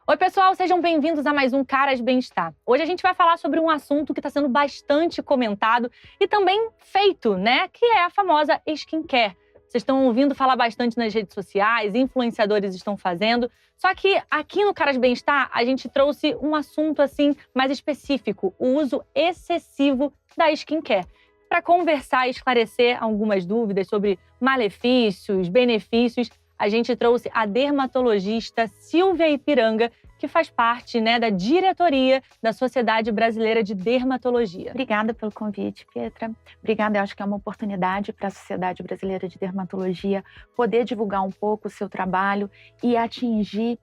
Oi, pessoal, sejam bem-vindos a mais um Caras Bem-Estar. Hoje a gente vai falar sobre um assunto que está sendo bastante comentado e também feito, né? Que é a famosa skincare. Vocês estão ouvindo falar bastante nas redes sociais, influenciadores estão fazendo. Só que aqui no Caras Bem-Estar a gente trouxe um assunto assim mais específico, o uso excessivo da skincare. Para conversar e esclarecer algumas dúvidas sobre malefícios, benefícios, a gente trouxe a dermatologista Silvia Ipiranga, que faz parte, da diretoria da Sociedade Brasileira de Dermatologia. Obrigada pelo convite, Pietra. Obrigada, eu acho que é uma oportunidade para a Sociedade Brasileira de Dermatologia poder divulgar um pouco o seu trabalho e atingir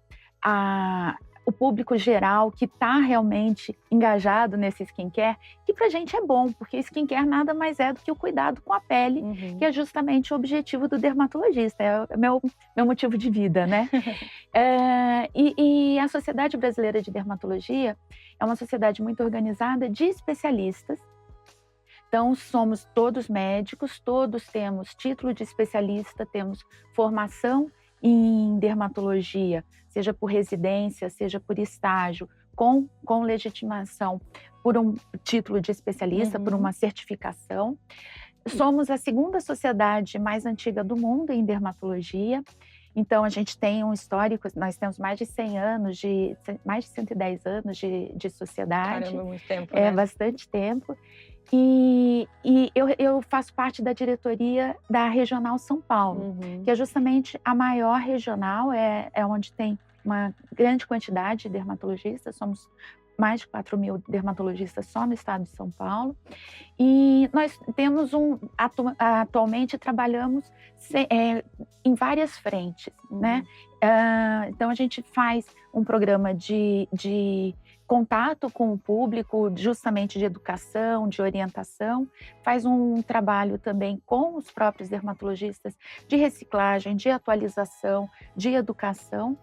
o público geral que está realmente engajado nesse skincare, que pra gente é bom, porque skincare nada mais é do que o cuidado com a pele, que é justamente o objetivo do dermatologista, é meu motivo de vida, né? E a Sociedade Brasileira de Dermatologia é uma sociedade muito organizada de especialistas. Então, somos todos médicos, todos temos título de especialista, temos formação em dermatologia, seja por residência, seja por estágio, com legitimação por um título de especialista, por uma certificação. Somos a segunda sociedade mais antiga do mundo em dermatologia. Então, a gente tem um histórico, nós temos mais de 100 anos, mais de 110 anos de sociedade. Caramba, muito tempo, né? É bastante tempo. E eu faço parte da diretoria da Regional São Paulo, que é justamente a maior regional, é onde tem uma grande quantidade de dermatologistas, somos mais de 4.000 dermatologistas só no estado de São Paulo. E nós temos atualmente trabalhamos em várias frentes, né? Então a gente faz um programa de contato com o público, justamente de educação, de orientação, faz um trabalho também com os próprios dermatologistas de reciclagem, de atualização, de educação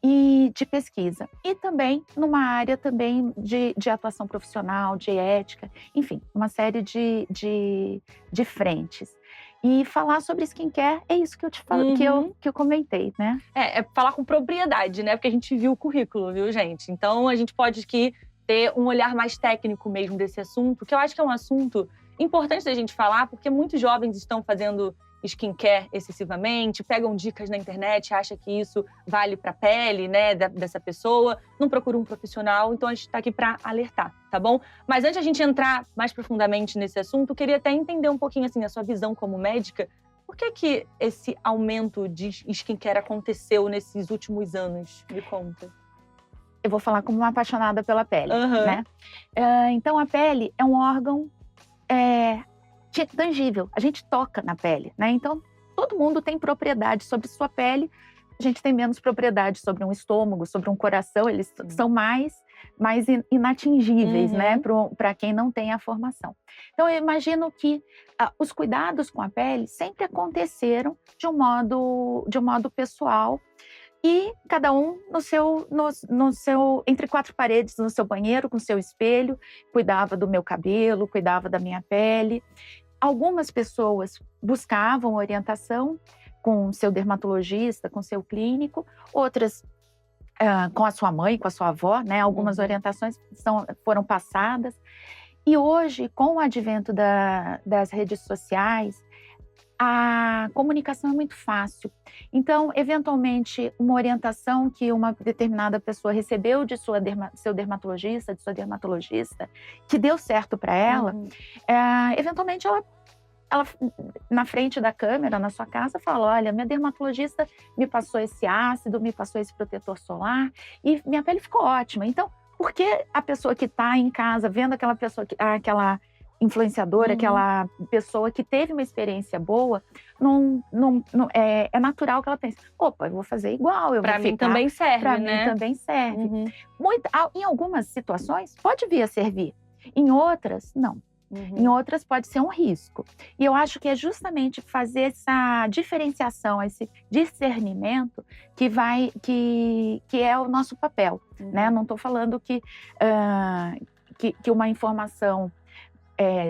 e de pesquisa. E também numa área também de atuação profissional, de ética, enfim, uma série de frentes. E falar sobre skincare é isso que eu te falo, que eu comentei, né? É falar com propriedade, né? Porque a gente viu o currículo, viu, gente? Então, a gente pode aqui ter um olhar mais técnico mesmo desse assunto, que eu acho que é um assunto importante da gente falar, porque muitos jovens estão fazendo skincare excessivamente, pegam dicas na internet, acham que isso vale para a pele, né, dessa pessoa, não procura um profissional, então a gente está aqui para alertar, tá bom? Mas antes de a gente entrar mais profundamente nesse assunto, eu queria até entender um pouquinho, assim, a sua visão como médica, por que esse aumento de skincare aconteceu nesses últimos anos? Me conta. Eu vou falar como uma apaixonada pela pele, né? Então, a pele é um órgão tangível, a gente toca na pele, né? Então, todo mundo tem propriedade sobre sua pele, a gente tem menos propriedade sobre um estômago, sobre um coração, eles são mais inatingíveis, né? Para quem não tem a formação. Então, eu imagino que os cuidados com a pele sempre aconteceram de um modo pessoal, e cada um no seu entre quatro paredes, no seu banheiro, com seu espelho, cuidava do meu cabelo, cuidava da minha pele. Algumas pessoas buscavam orientação com seu dermatologista, com seu clínico, outras com a sua mãe, com a sua avó, né? Algumas orientações foram passadas. E hoje, com o advento das redes sociais, a comunicação é muito fácil. Então, eventualmente, uma orientação que uma determinada pessoa recebeu de seu dermatologista, de sua dermatologista, que deu certo para ela, eventualmente ela na frente da câmera, na sua casa, fala: olha, minha dermatologista me passou esse ácido, me passou esse protetor solar e minha pele ficou ótima. Então, por que a pessoa que está em casa vendo aquela influenciadora, aquela pessoa que teve uma experiência boa, é natural que ela pense: opa, eu vou fazer igual, Pra mim também serve, pra né? mim também serve. Em algumas situações pode vir a servir, em outras não. Em outras pode ser um risco. E eu acho que é justamente fazer essa diferenciação, esse discernimento que é o nosso papel, né? Não estou falando que uma informação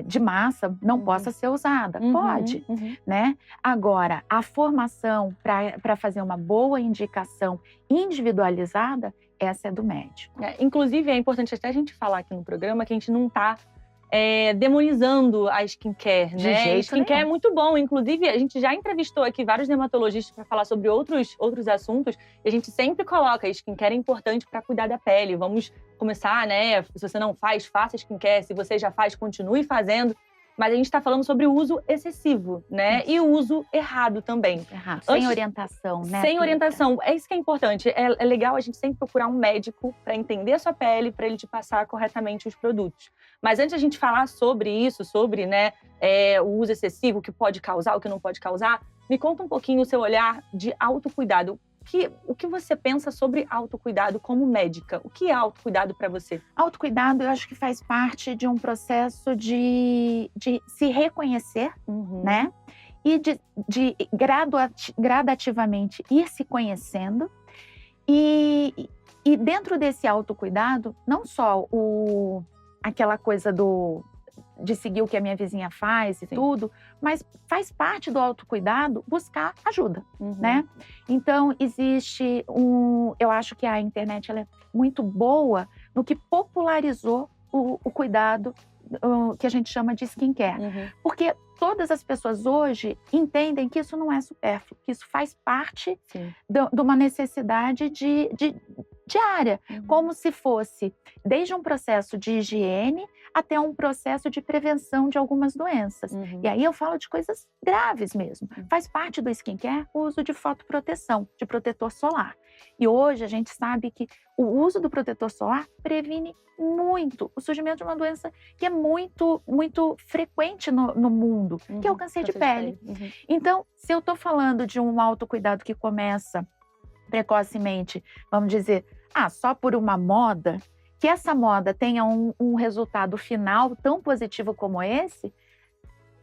de massa não possa ser usada. Pode, né? Agora, a formação para fazer uma boa indicação individualizada, essa é do médico. Inclusive, é importante até a gente falar aqui no programa que a gente não está demonizando a skincare, De né? jeito Skincare nenhum. é muito bom. Inclusive, a gente já entrevistou aqui vários dermatologistas para falar sobre outros assuntos. E a gente sempre coloca a skincare é importante para cuidar da pele. Vamos começar, né? Se você não faz, faça skincare. Se você já faz, continue fazendo. Mas a gente está falando sobre o uso excessivo, né? Isso. E o uso errado também. Errado. Sem orientação, né? Sem Pita? orientação. É isso que é importante. É legal a gente sempre procurar um médico para entender a sua pele, para ele te passar corretamente os produtos. Mas antes de a gente falar sobre isso, sobre, né, o uso excessivo, o que pode causar, o que não pode causar, me conta um pouquinho o seu olhar de autocuidado. O que você pensa sobre autocuidado como médica? O que é autocuidado para você? Autocuidado, eu acho que faz parte de um processo de se reconhecer, né? E de gradativamente ir se conhecendo. E dentro desse autocuidado, não só aquela coisa de seguir o que a minha vizinha faz e tudo, mas faz parte do autocuidado buscar ajuda, né? Então, existe eu acho que a internet ela é muito boa no que popularizou o cuidado que a gente chama de skincare. Porque todas as pessoas hoje entendem que isso não é supérfluo, que isso faz parte de uma necessidade diária, como se fosse desde um processo de higiene até um processo de prevenção de algumas doenças. E aí eu falo de coisas graves mesmo. Faz parte do skincare o uso de fotoproteção, de protetor solar. E hoje a gente sabe que o uso do protetor solar previne muito o surgimento de uma doença que é muito, muito frequente no mundo, que é o câncer de pele. Então, se eu estou falando de um autocuidado que começa precocemente, vamos dizer, só por uma moda, que essa moda tenha um resultado final tão positivo como esse,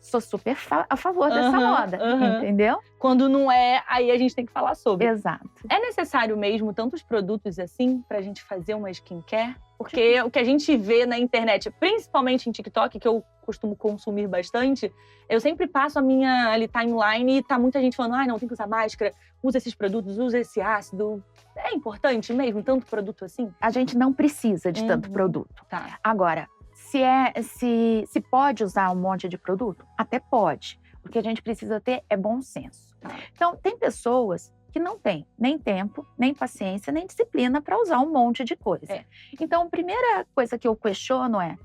sou super a favor dessa moda, entendeu? Quando não é, aí a gente tem que falar sobre. Exato. É necessário mesmo tantos produtos assim pra gente fazer uma skincare? Porque o que a gente vê na internet, principalmente em TikTok, que eu costumo consumir bastante, eu sempre passo a minha timeline e tá muita gente falando, não, tem que usar máscara, usa esses produtos, usa esse ácido. É importante mesmo, tanto produto assim? A gente não precisa de tanto produto. Tá. Agora, se pode usar um monte de produto? Até pode. O que a gente precisa ter é bom senso. Tá. Então, tem pessoas que não têm nem tempo, nem paciência, nem disciplina para usar um monte de coisa. Então, a primeira coisa que eu questiono é: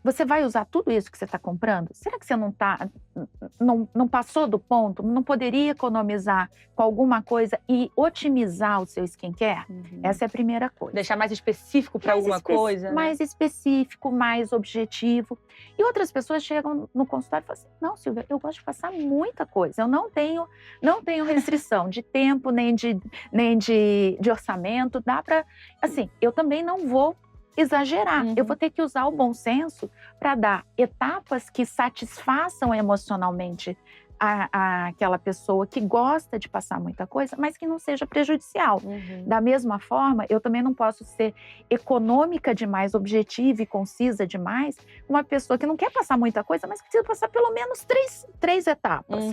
você vai usar tudo isso que você está comprando? Será que você não passou do ponto? Não poderia economizar com alguma coisa e otimizar o seu skincare? Essa é a primeira coisa. Deixar mais específico para alguma coisa? Mais específico, mais objetivo. E outras pessoas chegam no consultório e falam assim: não, Silvia, eu gosto de passar muita coisa. Eu não tenho restrição de tempo, nem de orçamento. Dá para... Assim, eu também não vou exagerar. Eu vou ter que usar o bom senso para dar etapas que satisfaçam emocionalmente aquela pessoa que gosta de passar muita coisa, mas que não seja prejudicial. Da mesma forma, eu também não posso ser econômica demais, objetiva e concisa demais, uma pessoa que não quer passar muita coisa, mas precisa passar pelo menos três etapas.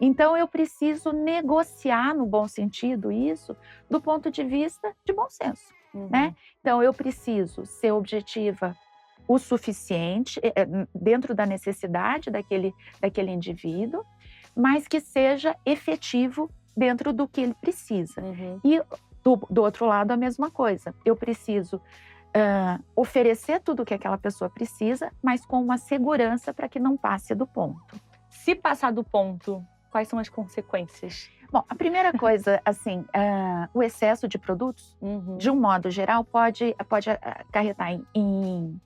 Então, eu preciso negociar, no bom sentido, isso do ponto de vista de bom senso. Né? Então, eu preciso ser objetiva o suficiente, dentro da necessidade daquele indivíduo, mas que seja efetivo dentro do que ele precisa. E, do outro lado, a mesma coisa. Eu preciso oferecer tudo o que aquela pessoa precisa, mas com uma segurança para que não passe do ponto. Se passar do ponto, quais são as consequências? Bom, a primeira coisa, assim, o excesso de produtos, de um modo geral, pode acarretar em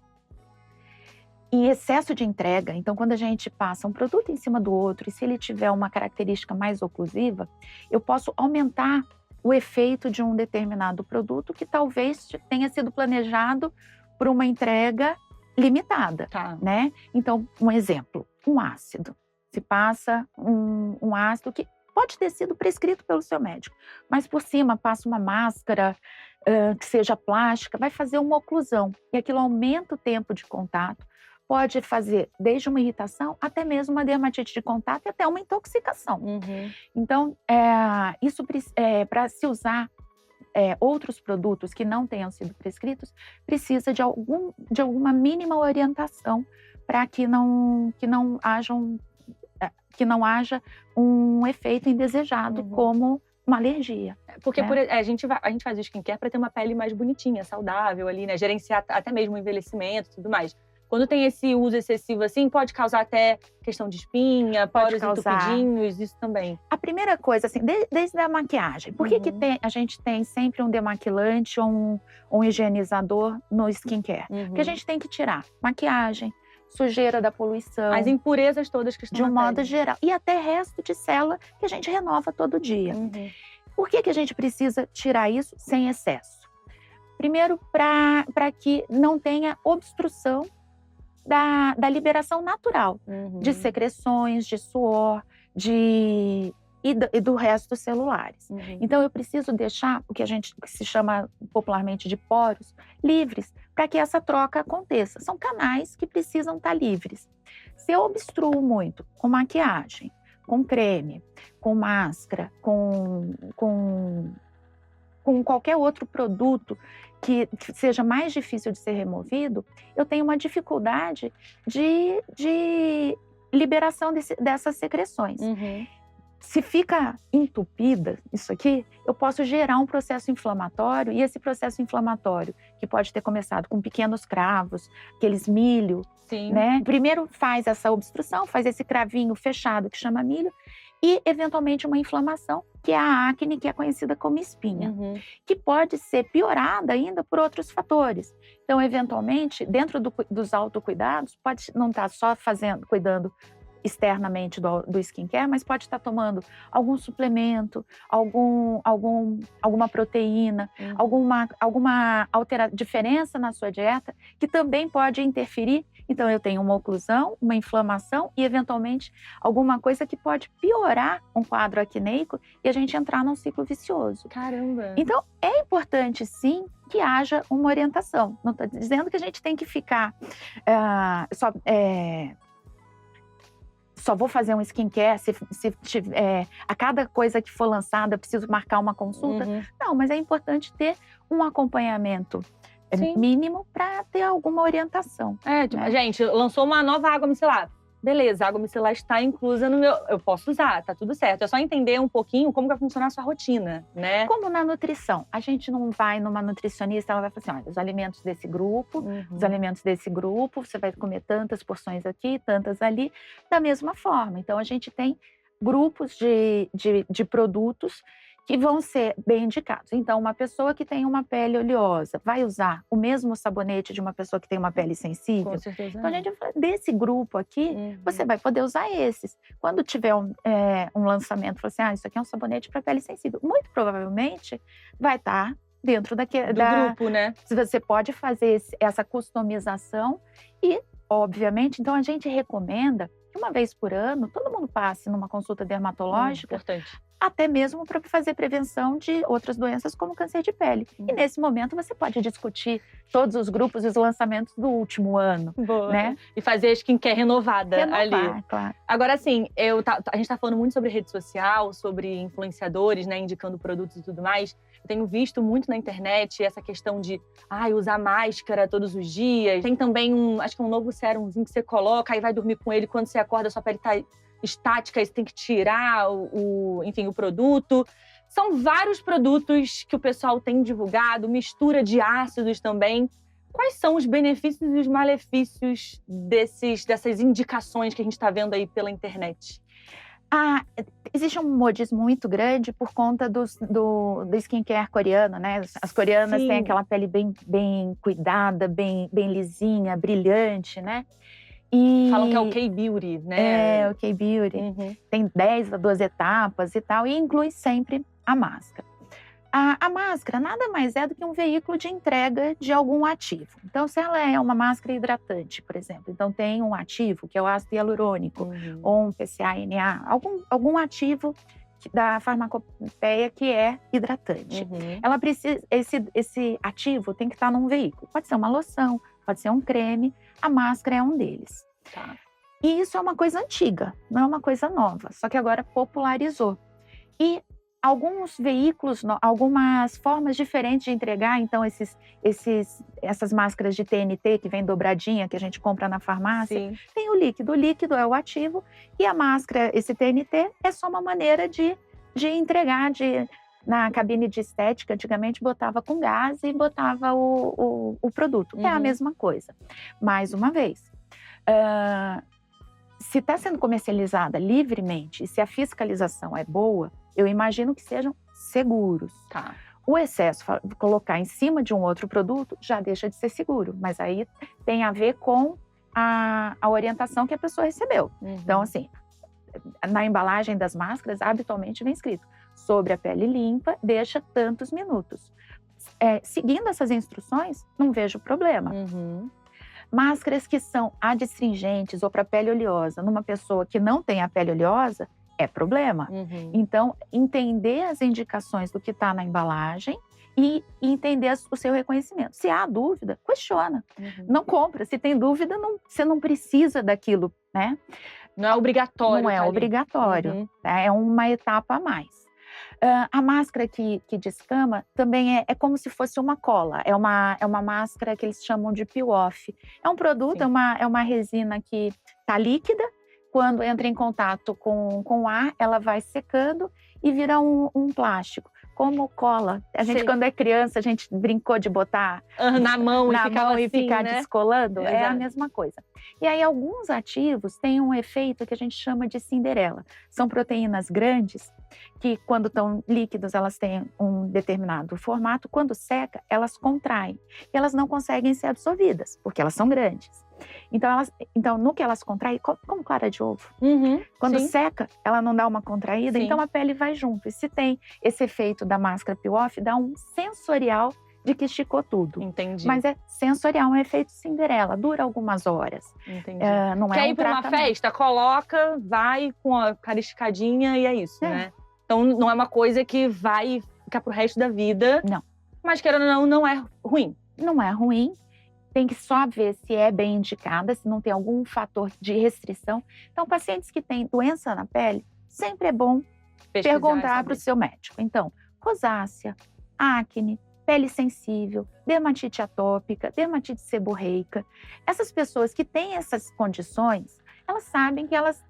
excesso de entrega. Então, quando a gente passa um produto em cima do outro, e se ele tiver uma característica mais oclusiva, eu posso aumentar o efeito de um determinado produto que talvez tenha sido planejado por uma entrega limitada, né? Então, um exemplo, um ácido. Se passa um ácido que pode ter sido prescrito pelo seu médico, mas por cima passa uma máscara que seja plástica, vai fazer uma oclusão. E aquilo aumenta o tempo de contato, pode fazer desde uma irritação até mesmo uma dermatite de contato e até uma intoxicação. Então, isso para se usar outros produtos que não tenham sido prescritos, precisa de alguma mínima orientação para que não haja um efeito indesejado, como uma alergia. Porque a gente faz o skincare para ter uma pele mais bonitinha, saudável ali, né? Gerenciar até mesmo o envelhecimento e tudo mais. Quando tem esse uso excessivo assim, pode causar até questão de espinha, poros entupidinhos, isso também. A primeira coisa, assim, desde a maquiagem. Por que a gente tem sempre um demaquilante ou um higienizador no skincare? Porque a gente tem que tirar maquiagem, sujeira da poluição. As impurezas todas que estão de um modo geral. E até resto de célula que a gente renova todo dia. Por que a gente precisa tirar isso sem excesso? Primeiro, para que não tenha obstrução da liberação natural de secreções, de suor, e do resto dos celulares. Então, eu preciso deixar o que se chama popularmente de poros livres para que essa troca aconteça. São canais que precisam estar livres. Se eu obstruo muito com maquiagem, com creme, com máscara, com qualquer outro produto que seja mais difícil de ser removido, eu tenho uma dificuldade de liberação dessas secreções. Se fica entupida isso aqui, eu posso gerar um processo inflamatório, e esse processo inflamatório, que pode ter começado com pequenos cravos, aqueles milho, né? Primeiro faz essa obstrução, faz esse cravinho fechado que chama milho, e eventualmente uma inflamação, que é a acne, que é conhecida como espinha, que pode ser piorada ainda por outros fatores. Então, eventualmente, dentro dos autocuidados, pode não estar só cuidando externamente do skincare, mas pode estar tomando algum suplemento, alguma proteína, alguma diferença na sua dieta, que também pode interferir. Então, eu tenho uma oclusão, uma inflamação e, eventualmente, alguma coisa que pode piorar um quadro acneico e a gente entrar num ciclo vicioso. Caramba! Então, é importante, sim, que haja uma orientação. Não estou dizendo que a gente tem que ficar só vou fazer um skincare se a cada coisa que for lançada eu preciso marcar uma consulta. Não, mas é importante ter um acompanhamento mínimo para ter alguma orientação. Gente, lançou uma nova água micelar. Beleza, a água micelar está inclusa no meu... Eu posso usar, tá tudo certo. É só entender um pouquinho como vai funcionar a sua rotina, né? Como na nutrição. A gente não vai numa nutricionista, ela vai falar assim, olha, os alimentos desse grupo, você vai comer tantas porções aqui, tantas ali, da mesma forma. Então, a gente tem grupos de produtos que vão ser bem indicados. Então, uma pessoa que tem uma pele oleosa vai usar o mesmo sabonete de uma pessoa que tem uma pele sensível? Com certeza. Então, a gente fala, desse grupo aqui, você vai poder usar esses. Quando tiver um lançamento, fala assim, isso aqui é um sabonete para pele sensível. Muito provavelmente vai estar dentro do grupo, né? Você pode fazer essa customização e, obviamente, então a gente recomenda que uma vez por ano, todo mundo passe numa consulta dermatológica, importante. Até mesmo para fazer prevenção de outras doenças como câncer de pele. E nesse momento você pode discutir todos os grupos e os lançamentos do último ano. Boa. Né? E fazer a skincare renovada ali. Claro. Agora, assim, a gente tá falando muito sobre rede social, sobre influenciadores, né, indicando produtos e tudo mais. Eu tenho visto muito na internet essa questão de usar máscara todos os dias. Tem também acho que um novo sérumzinho que você coloca, aí vai dormir com ele, quando você acorda, sua pele tá estática, aí você tem que tirar o produto. São vários produtos que o pessoal tem divulgado, mistura de ácidos também. Quais são os benefícios e os malefícios dessas indicações que a gente está vendo aí pela internet? Existe um modismo muito grande por conta do skincare coreano, né? As coreanas têm aquela pele bem cuidada, bem lisinha, brilhante, né? Falam que é o K-Beauty, né? É, o K-Beauty. Tem 10 a 12 etapas e tal, e inclui sempre a máscara. A máscara nada mais é do que um veículo de entrega de algum ativo. Então, se ela é uma máscara hidratante, por exemplo, então tem um ativo, que é o ácido hialurônico, ou um PCA-NA, algum ativo da farmacopeia que é hidratante. Ela precisa, esse ativo tem que estar num veículo. Pode ser uma loção, pode ser um creme, A máscara é um deles. Tá. E isso é uma coisa antiga, não é uma coisa nova, só que agora popularizou. E alguns veículos, algumas formas diferentes de entregar, então essas máscaras de TNT que vem dobradinha, que a gente compra na farmácia, Sim. tem o líquido é o ativo, e a máscara, esse TNT, é só uma maneira de entregar, na cabine de estética, antigamente botava com gás e botava o produto, é a mesma coisa. Mais uma vez, se está sendo comercializada livremente e se a fiscalização é boa, eu imagino que sejam seguros. Tá. O excesso, colocar em cima de um outro produto, já deixa de ser seguro, mas aí tem a ver com a orientação que a pessoa recebeu. Então, assim, na embalagem das máscaras, habitualmente vem escrito: sobre a pele limpa, deixa tantos minutos. Seguindo essas instruções, não vejo problema. Máscaras que são adstringentes ou para pele oleosa, numa pessoa que não tem a pele oleosa, é problema. Então, entender as indicações do que está na embalagem e entender o seu reconhecimento. Se há dúvida, questiona. Não compra. Se tem dúvida, você não precisa daquilo, né? Não é obrigatório. Não é obrigatório. É uma etapa a mais. A máscara que descama também é como se fosse uma cola. É uma máscara que eles chamam de peel-off. É um produto, é uma resina que está líquida. Quando entra em contato com o ar, ela vai secando e vira um plástico. Como cola. A gente, quando é criança, a gente brincou de botar na mão e ficar né? descolando. É a mesma coisa. E aí, alguns ativos têm um efeito que a gente chama de Cinderela. São proteínas grandes que, quando estão líquidos, elas têm um determinado formato. Quando seca, elas contraem. E elas não conseguem ser absorvidas, porque elas são grandes. Então, no que elas contraem, como clara de ovo. Quando seca, ela não dá uma contraída, então a pele vai junto. E se tem esse efeito da máscara peel-off, dá um sensorial de que esticou tudo. Entendi. Mas é sensorial, é um efeito Cinderela, dura algumas horas. Entendi. Não Quer é ir para uma festa, coloca, vai com a cara esticadinha e é isso, né? Então não é uma coisa que vai ficar pro resto da vida. Não. Mas querendo ou não, não é ruim. Não é ruim. Tem que só ver se é bem indicada, se não tem algum fator de restrição. Então, pacientes que têm doença na pele, sempre é bom perguntar para o seu médico. Então, rosácea, acne, pele sensível, dermatite atópica, dermatite seborreica. Essas pessoas que têm essas condições, elas sabem que elas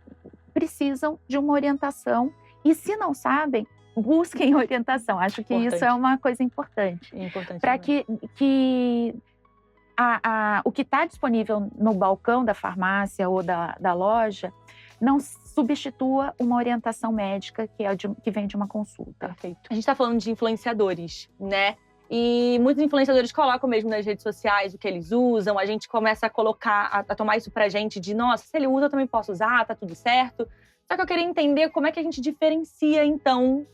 precisam de uma orientação. E se não sabem, busquem orientação. Acho que isso é uma coisa importante. Para que o que está disponível no balcão da farmácia ou da loja não substitua uma orientação médica que vem de uma consulta. Perfeito. A gente está falando de influenciadores, né? E muitos influenciadores colocam mesmo nas redes sociais o que eles usam. A gente começa a colocar, a tomar isso pra gente de, nossa, se ele usa eu também posso usar, tá tudo certo. Só que eu queria entender como é que a gente diferencia, então,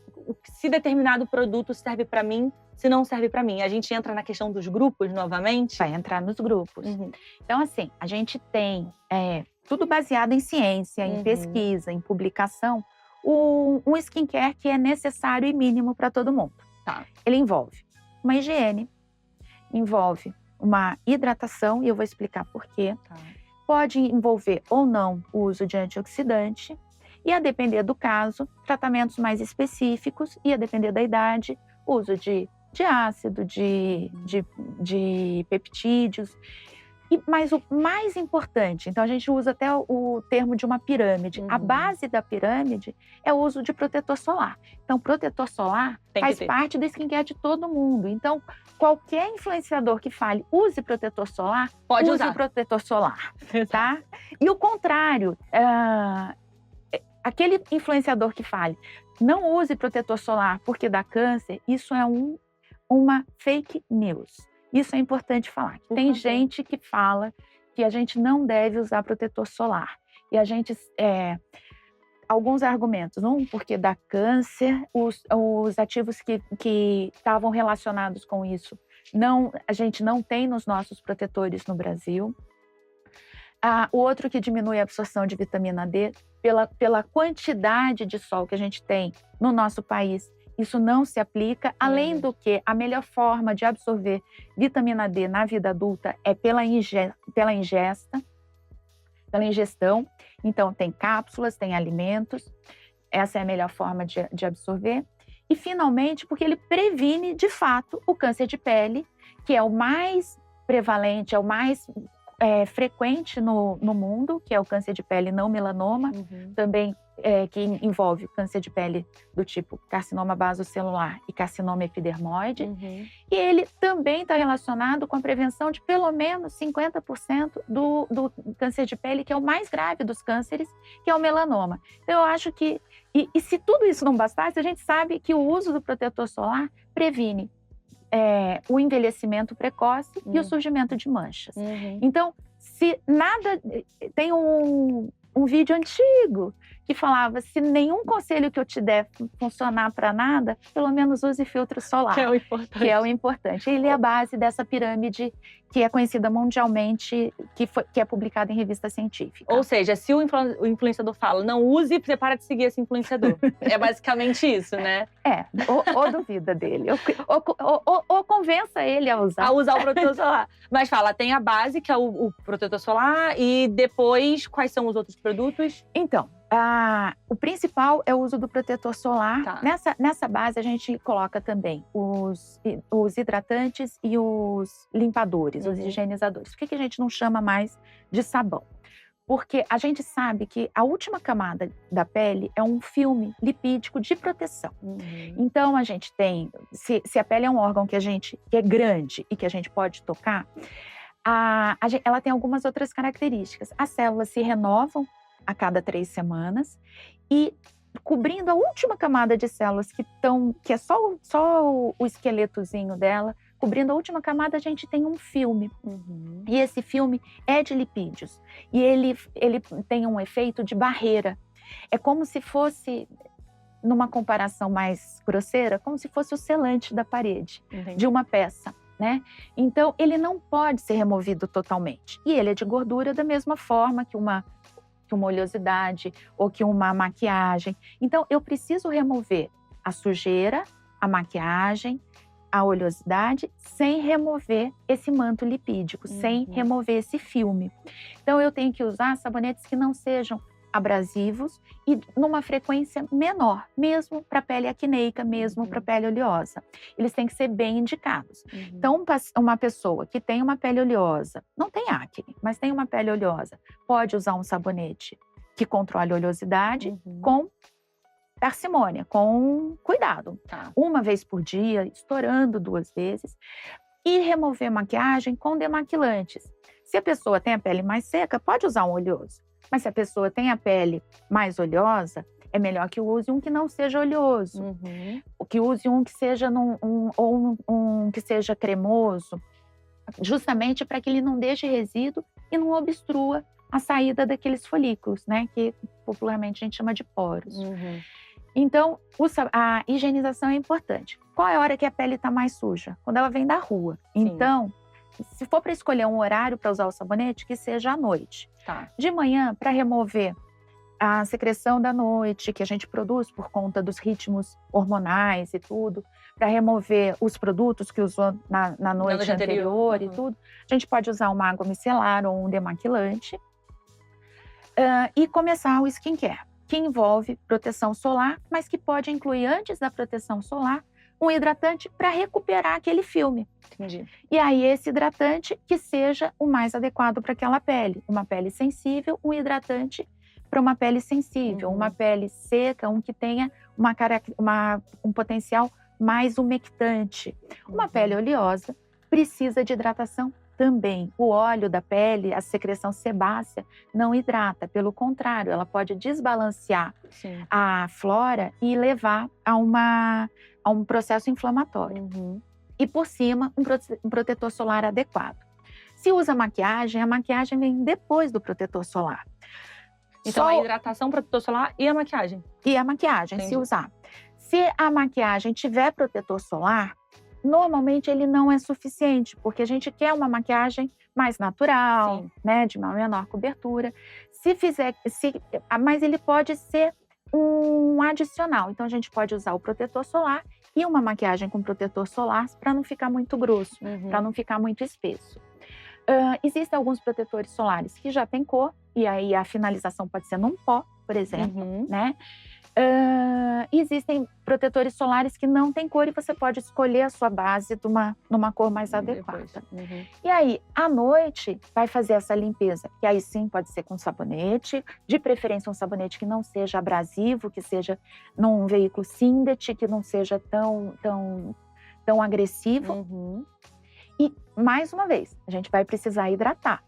se determinado produto serve pra mim, se não serve para mim. A gente entra na questão dos grupos novamente? Vai entrar nos grupos. Então, assim, a gente tem tudo baseado em ciência, em pesquisa, em publicação, um skincare que é necessário e mínimo para todo mundo. Ele envolve uma higiene, envolve uma hidratação, e eu vou explicar por quê. Pode envolver ou não o uso de antioxidante, e a depender do caso, tratamentos mais específicos, e a depender da idade, uso de ácido, de peptídeos. Mas o mais importante, então a gente usa até o termo de uma pirâmide. A base da pirâmide é o uso de protetor solar. Então, protetor solar faz parte do skincare de todo mundo. Então, qualquer influenciador que fale use protetor solar, pode use usar o protetor solar, tá? E o contrário, aquele influenciador que fale não use protetor solar porque dá câncer, isso é uma fake news. Isso é importante falar. Tem gente que fala que a gente não deve usar protetor solar. E a gente... alguns argumentos. Porque dá câncer, os ativos que estavam relacionados com isso, a gente não tem nos nossos protetores no Brasil. O outro que diminui a absorção de vitamina D, pela quantidade de sol que a gente tem no nosso país, isso não se aplica. Além do que, a melhor forma de absorver vitamina D na vida adulta é pela ingestão. Então, tem cápsulas, tem alimentos. Essa é a melhor forma de absorver. E, finalmente, porque ele previne, de fato, o câncer de pele, que é o mais prevalente, é o mais frequente no mundo, que é o câncer de pele não melanoma, também que envolve câncer de pele do tipo carcinoma basocelular e carcinoma epidermoide. E ele também está relacionado com a prevenção de pelo menos 50% do câncer de pele, que é o mais grave dos cânceres, que é o melanoma. Então, eu acho que, e se tudo isso não bastasse, a gente sabe que o uso do protetor solar previne o envelhecimento precoce e o surgimento de manchas. Então, se nada... Tem um vídeo antigo que falava, se nenhum conselho que eu te der funcionar para nada, pelo menos use filtro solar. Que é o importante. Que é o importante. Ele é a base dessa pirâmide que é conhecida mundialmente, que é publicada em revista científica. Ou seja, se o influenciador fala, não use, você para de seguir esse influenciador. É basicamente isso, né? Ou duvida dele, ou convença ele a usar. A usar o protetor solar. Mas fala, tem a base, que é o protetor solar, e depois, quais são os outros produtos? Então, o principal é o uso do protetor solar. Tá. Nessa base, a gente coloca também os hidratantes e os limpadores, os higienizadores. Por que a gente não chama mais de sabão? Porque a gente sabe que a última camada da pele é um filme lipídico de proteção. Então, a gente tem... Se a pele é um órgão que é grande e que a gente pode tocar, ela tem algumas outras características. As células se renovam a cada 3 semanas e cobrindo a última camada de células que é só o esqueletozinho dela, cobrindo a última camada, a gente tem um filme. E esse filme é de lipídios. E ele tem um efeito de barreira. É como se fosse, numa comparação mais grosseira, como se fosse o selante da parede de uma peça. Né? Então, ele não pode ser removido totalmente. E ele é de gordura da mesma forma que uma oleosidade ou que uma maquiagem. Então, eu preciso remover a sujeira, a maquiagem, a oleosidade, sem remover esse manto lipídico, sem remover esse filme. Então, eu tenho que usar sabonetes que não sejam abrasivos e numa frequência menor, mesmo para pele acneica, mesmo para pele oleosa. Eles têm que ser bem indicados. Então, uma pessoa que tem uma pele oleosa, não tem acne, mas tem uma pele oleosa, pode usar um sabonete que controle a oleosidade com parcimônia, com cuidado. Uma vez por dia, estourando 2 vezes. E remover maquiagem com demaquilantes. Se a pessoa tem a pele mais seca, pode usar um oleoso. Mas se a pessoa tem a pele mais oleosa, é melhor que use um que não seja oleoso. Que use um que seja um que seja cremoso, justamente para que ele não deixe resíduo e não obstrua a saída daqueles folículos, né? Que popularmente a gente chama de poros. Então, a higienização é importante. Qual é a hora que a pele está mais suja? Quando ela vem da rua. Sim. Então, se for para escolher um horário para usar o sabonete, que seja à noite. De manhã, para remover a secreção da noite que a gente produz por conta dos ritmos hormonais e tudo, para remover os produtos que usou na noite anterior e tudo, a gente pode usar uma água micelar ou um demaquilante e começar o skincare, que envolve proteção solar, mas que pode incluir, antes da proteção solar, um hidratante para recuperar aquele filme. Entendi. E aí, esse hidratante que seja o mais adequado para aquela pele. Uma pele sensível, um hidratante para uma pele sensível. Uma pele seca, um que tenha um potencial mais umectante. Uma pele oleosa precisa de hidratação também. O óleo da pele, a secreção sebácea, não hidrata. Pelo contrário, ela pode desbalancear a flora e levar a um processo inflamatório. E por cima, um protetor solar adequado. Se usa maquiagem, a maquiagem vem depois do protetor solar. Então, a hidratação, protetor solar e a maquiagem. E a maquiagem, se usar. Se a maquiagem tiver protetor solar, normalmente ele não é suficiente, porque a gente quer uma maquiagem mais natural, né, de uma menor cobertura. Mas ele pode ser um adicional. Então, a gente pode usar o protetor solar e uma maquiagem com protetor solar para não ficar muito grosso, para não ficar muito espesso. Existem alguns protetores solares que já têm cor, e aí a finalização pode ser num pó, por exemplo, né? Existem protetores solares que não têm cor e você pode escolher a sua base numa cor mais adequada. E aí, à noite, vai fazer essa limpeza. E aí sim, pode ser com sabonete, de preferência um sabonete que não seja abrasivo, que seja num veículo Syndet, que não seja tão agressivo. E, mais uma vez, a gente vai precisar hidratar.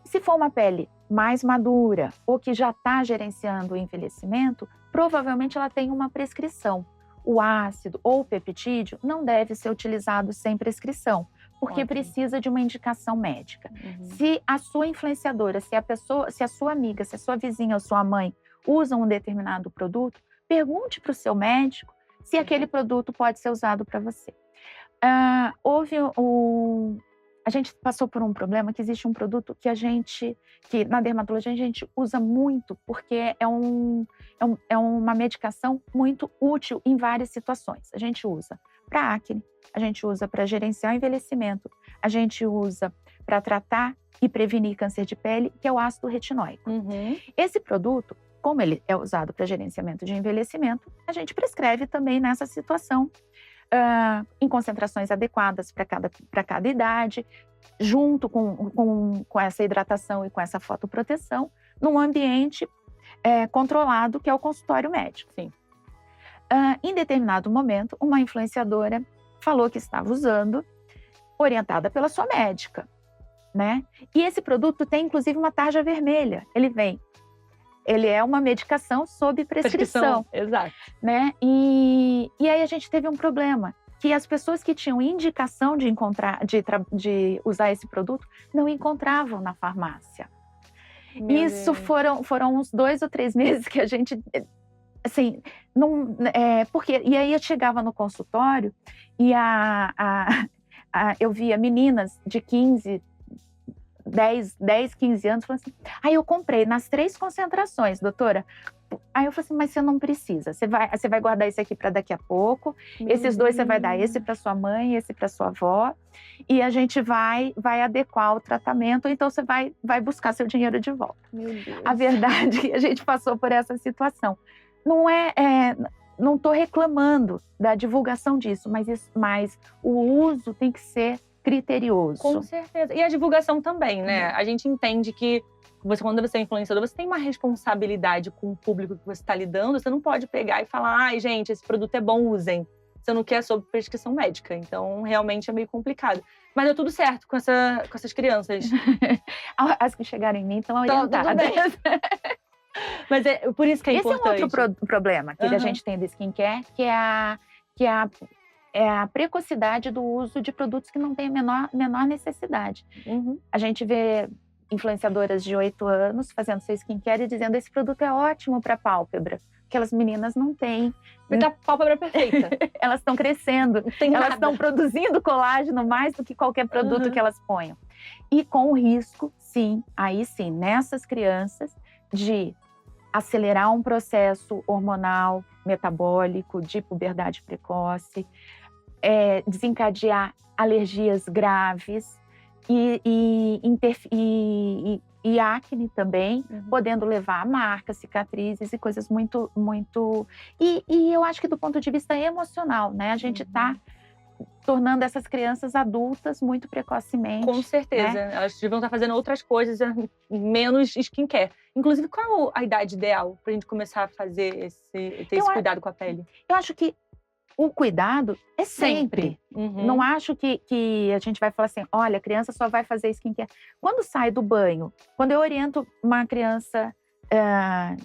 Se for uma pele mais madura ou que já está gerenciando o envelhecimento, provavelmente ela tem uma prescrição. O ácido ou o peptídeo não deve ser utilizado sem prescrição, porque precisa de uma indicação médica. Se a sua influenciadora, se a sua amiga, se a sua vizinha ou sua mãe usam um determinado produto, pergunte para o seu médico se aquele produto pode ser usado para você. A gente passou por um problema que existe um produto que na dermatologia a gente usa muito, porque é uma medicação muito útil em várias situações. A gente usa para acne, a gente usa para gerenciar o envelhecimento, a gente usa para tratar e prevenir câncer de pele, que é o ácido retinóico. Esse produto, como ele é usado para gerenciamento de envelhecimento, a gente prescreve também nessa situação, em concentrações adequadas para cada idade, junto com essa hidratação e com essa fotoproteção, num ambiente controlado, que é o consultório médico. Em determinado momento, uma influenciadora falou que estava usando, orientada pela sua médica, né? E esse produto tem, inclusive, uma tarja vermelha. Ele é uma medicação sob prescrição. Exato. Né? E aí a gente teve um problema, que as pessoas que tinham indicação de usar esse produto não encontravam na farmácia. Isso foram uns 2 ou 3 meses que a gente, assim, e aí eu chegava no consultório e eu via meninas de 10, 15 anos, falando assim, eu comprei nas 3 concentrações, doutora. Aí eu falei assim, mas você não precisa, você vai guardar esse aqui para daqui a pouco, esses 2 você vai dar, esse para sua mãe, esse para sua avó, e a gente vai adequar o tratamento, então você vai buscar seu dinheiro de volta. Meu Deus. A verdade é que a gente passou por essa situação. Não estou reclamando da divulgação disso, mas o uso tem que ser criterioso. Com certeza. E a divulgação também, né? A gente entende que quando você é influenciador, você tem uma responsabilidade com o público que você está lidando. Você não pode pegar e falar, gente, esse produto é bom, usem. Você não quer sob prescrição médica. Então, realmente é meio complicado. Mas deu tudo certo com essas crianças. As que chegaram em mim estão orientadas. Tudo bem. Mas é por isso que é importante. Esse é outro problema que a gente tem do skincare, que é a precocidade do uso de produtos que não têm a menor necessidade. A gente vê influenciadoras de 8 anos fazendo seu skincare e dizendo esse produto é ótimo para pálpebra. Aquelas meninas não têm. Porque a pálpebra é perfeita. Elas estão crescendo, elas estão produzindo colágeno mais do que qualquer produto que elas ponham. E com o risco, aí sim, nessas crianças, de acelerar um processo hormonal, metabólico, de puberdade precoce, desencadear alergias graves e acne também, podendo levar a marcas, cicatrizes e coisas muito, muito... E eu acho que do ponto de vista emocional, né? A gente está tornando essas crianças adultas muito precocemente. Com certeza. Né? Elas deviam estar fazendo outras coisas, menos skincare. Inclusive, qual a idade ideal para a gente começar a ter esse cuidado com a pele? Eu acho que o cuidado é sempre. Não acho que a gente vai falar assim, olha, a criança só vai fazer skincare. Quando sai do banho, quando eu oriento uma criança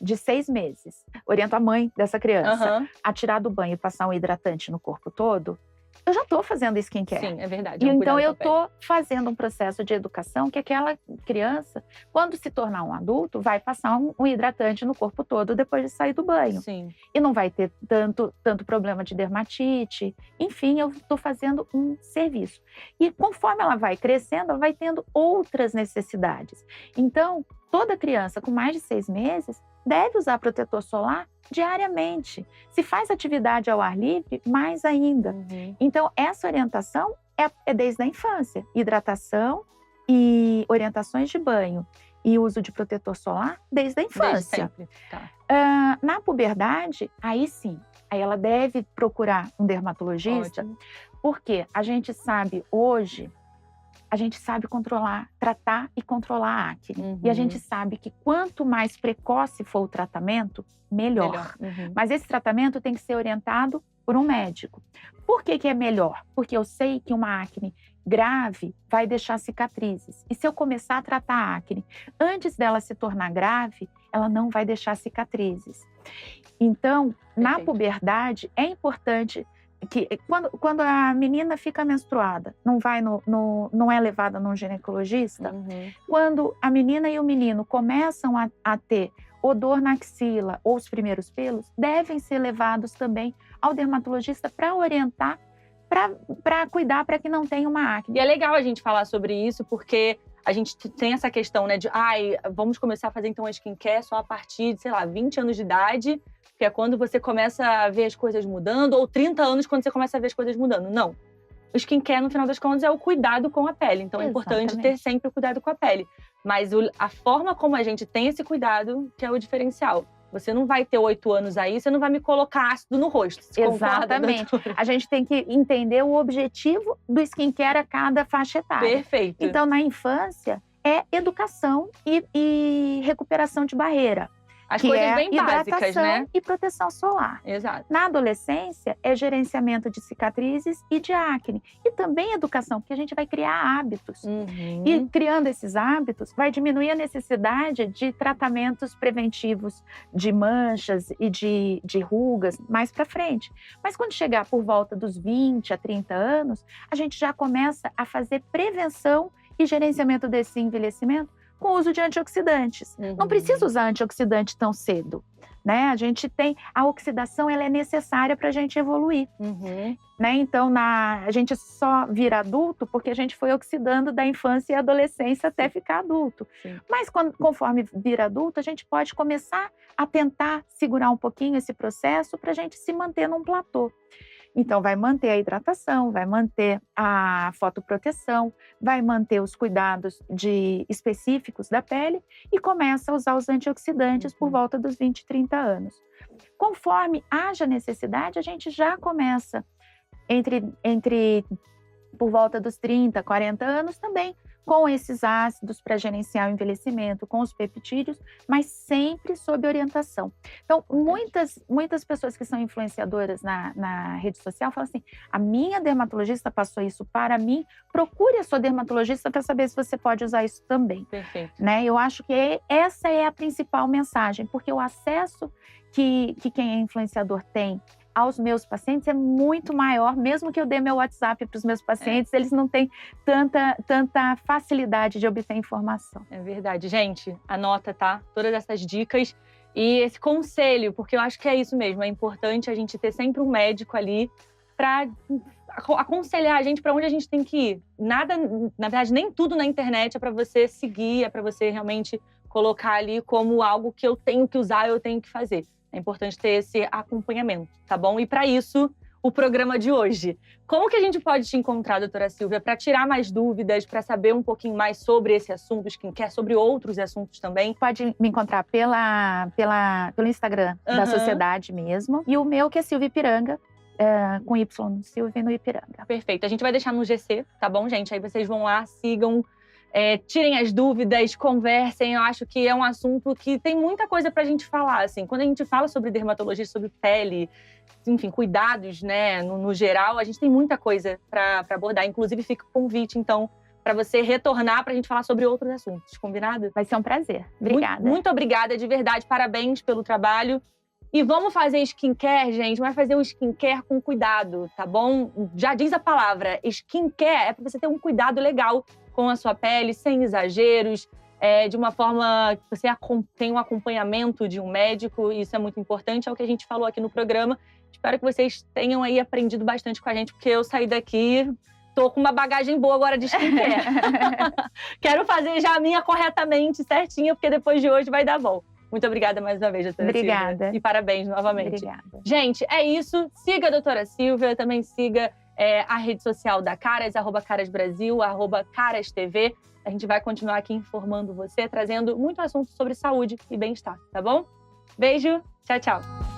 de 6 meses, oriento a mãe dessa criança a tirar do banho e passar um hidratante no corpo todo, eu já estou fazendo skincare. Sim, é verdade. E então eu estou fazendo um processo de educação que aquela criança, quando se tornar um adulto, vai passar um hidratante no corpo todo depois de sair do banho. Sim. E não vai ter tanto problema de dermatite. Enfim, eu estou fazendo um serviço. E conforme ela vai crescendo, ela vai tendo outras necessidades. Então, toda criança com mais de 6 meses deve usar protetor solar diariamente. Se faz atividade ao ar livre, mais ainda. Então, essa orientação é desde a infância. Hidratação e orientações de banho e uso de protetor solar desde a infância. Desde sempre. Tá. Na puberdade, aí sim, aí ela deve procurar um dermatologista, Ótimo. porque a gente sabe hoje, a gente sabe tratar e controlar a acne. E a gente sabe que quanto mais precoce for o tratamento, melhor. Mas esse tratamento tem que ser orientado por um médico. Por que que é melhor? Porque eu sei que uma acne grave vai deixar cicatrizes. E se eu começar a tratar a acne antes dela se tornar grave, ela não vai deixar cicatrizes. Então, na puberdade, é importante que quando a menina fica menstruada, não é levada num ginecologista. Quando a menina e o menino começam a ter odor na axila ou os primeiros pelos, devem ser levados também ao dermatologista para orientar, para cuidar para que não tenha uma acne. E é legal a gente falar sobre isso, porque a gente tem essa questão, né, de vamos começar a fazer então a skincare só a partir de, sei lá, 20 anos de idade, que é quando você começa a ver as coisas mudando, ou 30 anos quando você começa a ver as coisas mudando. Não. O skincare, no final das contas, é o cuidado com a pele. Então, é importante ter sempre o cuidado com a pele. Mas a forma como a gente tem esse cuidado que é o diferencial. Você não vai ter 8 anos aí, você não vai me colocar ácido no rosto. Exatamente. A gente tem que entender o objetivo do skincare a cada faixa etária. Perfeito. Então, na infância, é educação e recuperação de barreira. As coisas bem básicas, né? E proteção solar. Exato. Na adolescência, é gerenciamento de cicatrizes e de acne. E também educação, porque a gente vai criar hábitos. E criando esses hábitos, vai diminuir a necessidade de tratamentos preventivos de manchas e de rugas mais para frente. Mas quando chegar por volta dos 20 a 30 anos, a gente já começa a fazer prevenção e gerenciamento desse envelhecimento com o uso de antioxidantes. Não precisa usar antioxidante tão cedo, né? A oxidação, ela é necessária para a gente evoluir, né? Então, a gente só vira adulto porque a gente foi oxidando da infância e adolescência até ficar adulto. Mas conforme vira adulto, a gente pode começar a tentar segurar um pouquinho esse processo para a gente se manter num platô. Então, vai manter a hidratação, vai manter a fotoproteção, vai manter os cuidados específicos da pele e começa a usar os antioxidantes por volta dos 20, 30 anos. Conforme haja necessidade, a gente já começa por volta dos 30, 40 anos também, com esses ácidos para gerenciar o envelhecimento, com os peptídeos, mas sempre sob orientação. Então, muitas pessoas que são influenciadoras na rede social falam assim: a minha dermatologista passou isso para mim, procure a sua dermatologista para saber se você pode usar isso também. Perfeito. Né? Eu acho que essa é a principal mensagem, porque o acesso que quem é influenciador tem aos meus pacientes é muito maior, mesmo que eu dê meu WhatsApp para os meus pacientes, eles não têm tanta facilidade de obter informação. É verdade. Gente, anota, tá? Todas essas dicas e esse conselho, porque eu acho que é isso mesmo, é importante a gente ter sempre um médico ali para aconselhar a gente para onde a gente tem que ir. Nada, na verdade, nem tudo na internet é para você seguir, é para você realmente colocar ali como algo que eu tenho que usar, eu tenho que fazer. É importante ter esse acompanhamento, tá bom? E para isso, o programa de hoje. Como que a gente pode te encontrar, doutora Silvia, para tirar mais dúvidas, para saber um pouquinho mais sobre esse assunto, skincare, sobre outros assuntos também? Pode me encontrar pelo Instagram da Sociedade mesmo. E o meu, que é Silvia Ipiranga, com Y, Silvia no Ipiranga. Perfeito. A gente vai deixar no GC, tá bom, gente? Aí vocês vão lá, sigam, tirem as dúvidas, conversem. Eu acho que é um assunto que tem muita coisa pra gente falar, assim. Quando a gente fala sobre dermatologia, sobre pele, enfim, cuidados, né, no geral, a gente tem muita coisa pra abordar. Inclusive, fica o convite, então, pra você retornar pra gente falar sobre outros assuntos. Combinado? Vai ser um prazer. Obrigada. Muito obrigada, de verdade. Parabéns pelo trabalho. E vamos fazer skincare, gente, mas fazer o skincare com cuidado, tá bom? Já diz a palavra, skincare é pra você ter um cuidado legal com a sua pele, sem exageros, de uma forma que você tem um acompanhamento de um médico, e isso é muito importante, é o que a gente falou aqui no programa. Espero que vocês tenham aí aprendido bastante com a gente, porque eu saí daqui, tô com uma bagagem boa agora de skincare. Quero fazer já a minha corretamente, certinha, porque depois de hoje vai dar bom. Muito obrigada mais uma vez, doutora Obrigada. Silvia. E parabéns novamente. Obrigada. Gente, é isso. Siga a doutora Silvia, também siga a rede social da Caras, @carasbrasil, @carastv. A gente vai continuar aqui informando você, trazendo muito assunto sobre saúde e bem-estar, tá bom? Beijo, tchau, tchau.